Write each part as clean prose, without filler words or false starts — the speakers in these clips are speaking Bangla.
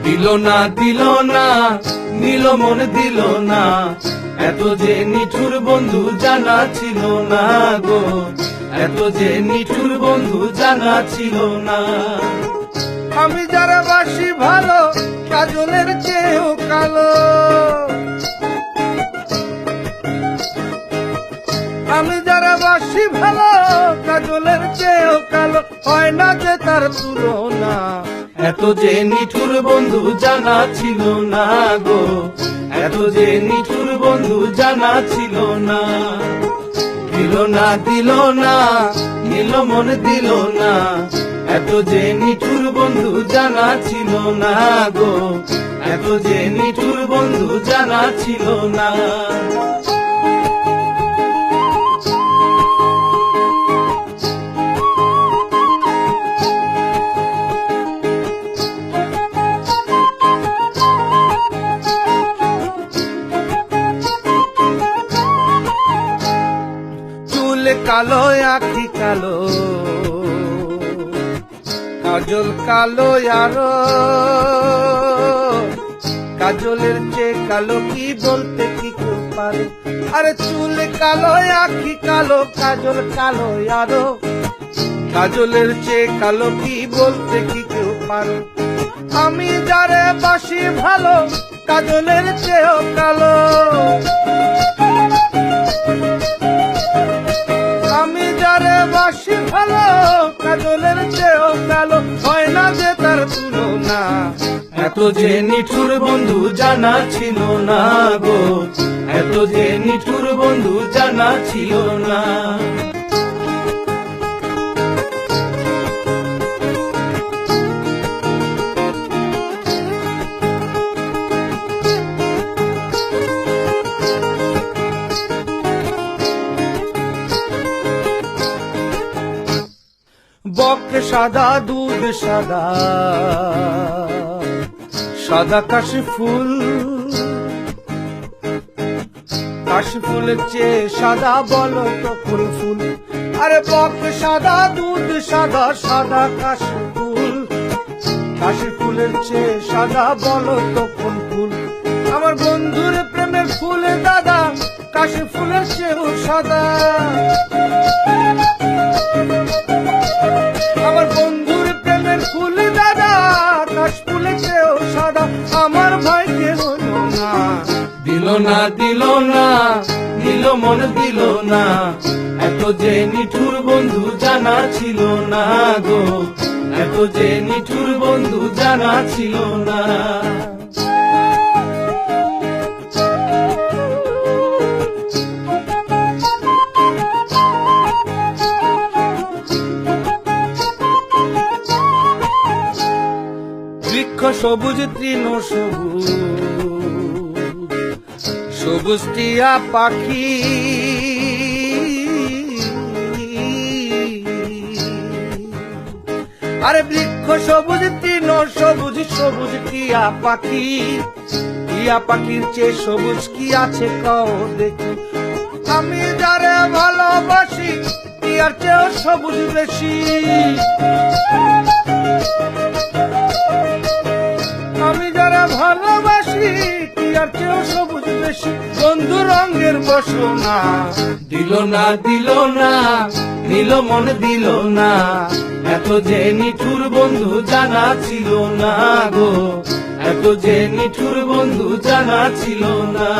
দিল না নিল মন দিল না, এত যে নিঠুর বন্ধু জানা ছিল না গো, এত যে নিঠুর বন্ধু জানা ছিল না। আমি যারা বাসি ভালো কাজলের চেয়েও কালো, আমি যারা বাসি ভালো কাজলের চেয়েও কালো, হয় না যে তার তুলনা। এত যে নিঠুর বন্ধু জানা ছিল না গো, এত যে নিঠুর বন্ধু জানা ছিল না। দিল না নিল মন দিল না, এত যে নিঠুর বন্ধু জানা ছিল না গো, এত যে নিঠুর বন্ধু জানা ছিল না। কালো আখি কালো, কাজল কালো আরো, কাজলের চেয়ে কালো কি বলতে কি কেউ পারে। আরে চুল কালো আখি কালো, কাজল কালো আরো, কাজলের চেয়ে কালো কি বলতে কি কেউ পারে। আমি যারে বাসি ভালো কাজলের চেয়েও কালো, আমি যারে বাসি ভালো কাজলের চেয়েও কালো, হয় না যে তার তুলনা। এত যে নিঠুর বন্ধু জানা ছিল না গো, এত যে নিঠুর বন্ধু জানা ছিল না। বক সাদা দুধ সাদা, সাদা কাশি ফুল, কাশি ফুলের চেয়ে সাদা বলো তো কোন ফুল। আরে বক সাদা দুধ সাদা, সাদা কাশি ফুল, কাশি ফুলের চেয়ে সাদা বলো তো কোন ফুল। আমার বন্ধুর প্রেমের ফুলে দাদা কাশি ফুলের চেয়েও সাদা, আমার বন্ধুর প্রেমের ফুল দাদা কাশ ফুলের চেয়েও সাদা, আমার ভাইকে হলো না। দিল না নিল মন দিল না, এত যে নিঠুর বন্ধু জানা ছিল না গো, এত যে নিঠুর বন্ধু জানা ছিল না। বৃক্ষ সবুজ তৃণ সবুজ, সবুজ টিয়া পাখি, আরে বৃক্ষ সবুজ তৃণ সবুজ, সবুজ টিয়া পাখি, টিয়া পাখির চেয়ে সবুজ কি আছে কও দেখি। আমি যারে ভালোবাসি টিয়ার চেয়েও সবুজ বেশি, আমি যারা ভালোবাসি টিয়ার চেয়েও সবুজ বেশি, বন্ধু রঙের বসনা। দিল না নিল মন দিল না, এত যে নিঠুর বন্ধু জানা ছিল না গো, এত যে নিঠুর বন্ধু জানা ছিল না।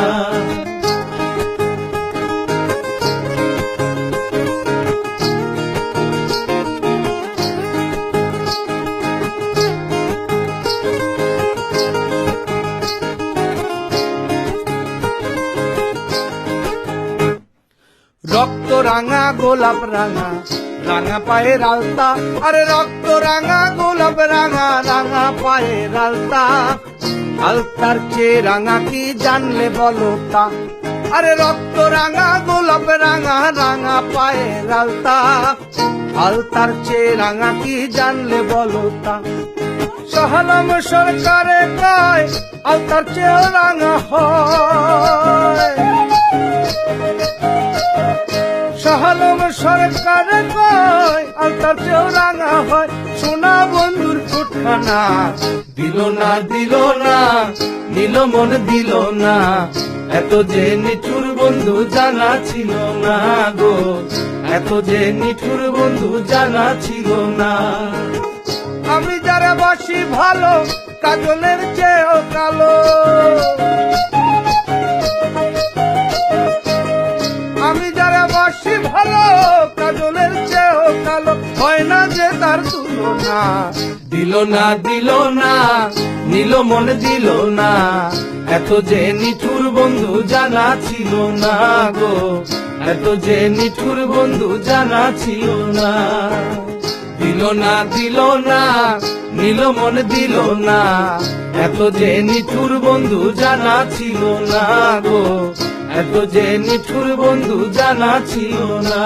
রক্ত রাঙা গোলাপ রাঙা, রাঙা পায়ের আলতা, আরে রক্ত রাঙা গোলাপ রাঙা, রাঙা পায়ের আলতা, আলতার চেয়ে রাঙা কি জানলে বলো তা। আরে রক্ত রাঙা গোলাপ রাঙা, রাঙা পায়ের আলতা, আলতার চেয়ে রাঙা কি জানলে বলো তা। সহলম সরকারে কয় আলতার চেয়েও রাঙা হয়, সহলম সরকারে কয় আলতার চেয়েও রাঙা হয়। সোনা বন্ধুর ফুটখানা দিল না নিল মন দিল না, এত যে নিঠুর বন্ধু জানা ছিল না গো, এত যে নিঠুর বন্ধু জানা ছিল না। আমি যারা বাসি ভালো কাজলের চেয়েও কালো, আমি যারা বাসি ভালো কাজলের চেয়েও কালো, হয় না যে তার তুলনা। দিল না নিল মন দিল না, এত যে নিঠুর বন্ধু জানা ছিল না গো, এত যে নিঠুর বন্ধু জানা ছিল না। দিল না নিল মন দিল না, এত যে নিঠুর বন্ধু জানা ছিল না গো, এত যে নিঠুর বন্ধু জানা ছিল না।